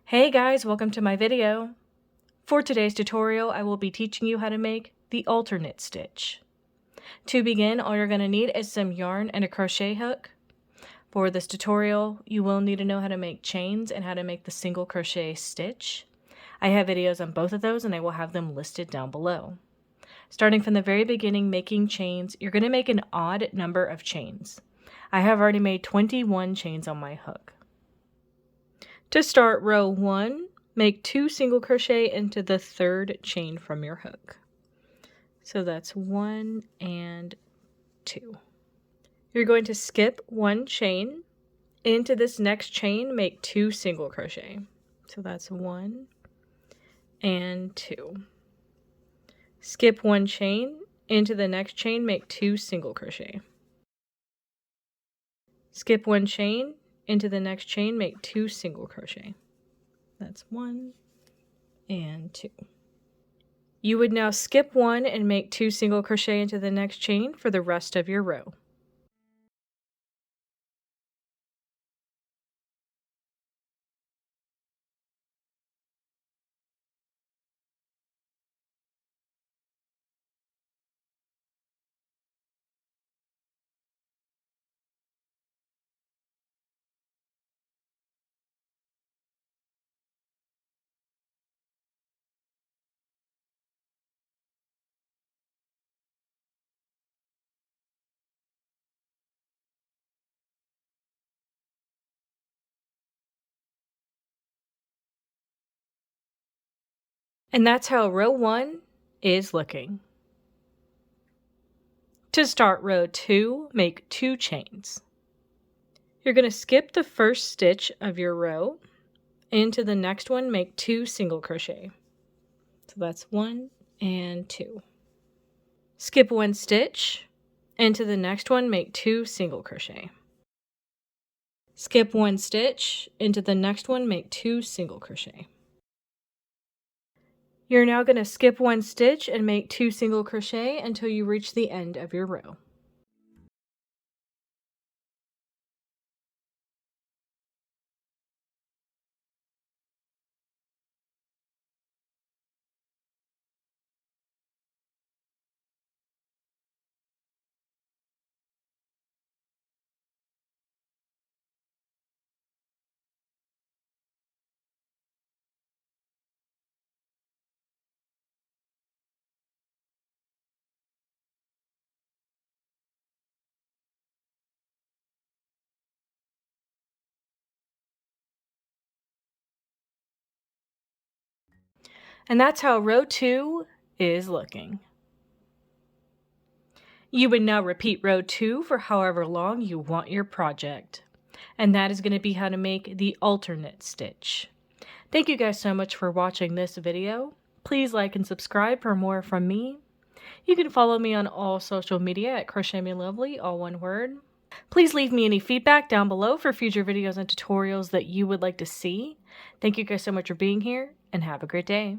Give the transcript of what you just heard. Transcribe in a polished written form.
Hey guys, welcome to my video. For today's tutorial, I will be teaching you how to make the alternate stitch. To begin, all you're going to need is some yarn and a crochet hook. For this tutorial, you will need to know how to make chains and how to make the single crochet stitch. I have videos on both of those and I will have them listed down below. Starting from the very beginning making chains, you're going to make an odd number of chains. I have already made 21 chains on my hook. To start row 1, make 2 single crochet into the third chain from your hook. So that's 1 and 2. You're going to skip 1 chain. Into this next chain, make 2 single crochet. So that's 1 and 2. Skip 1 chain. Into the next chain, make 2 single crochet. Skip 1 chain. Into the next chain, make 2 single crochet. That's 1 and 2. You would now skip 1 and make 2 single crochet into the next chain for the rest of your row. And that's how row 1 is looking. To start row 2, make 2 chains. You're going to skip the first stitch of your row. Into the next one, make 2 single crochet. So that's 1 and 2. Skip 1 stitch. Into the next one, make 2 single crochet. Skip 1 stitch. Into the next one, make 2 single crochet. You're now going to skip 1 stitch and make 2 single crochet until you reach the end of your row. And that's how row 2 is looking. You would now repeat row 2 for however long you want your project. And that is going to be how to make the alternate stitch. Thank you guys so much for watching this video. Please like and subscribe for more from me. You can follow me on all social media at crochetmelovely, all one word. Please leave me any feedback down below for future videos and tutorials that you would like to see. Thank you guys so much for being here and have a great day.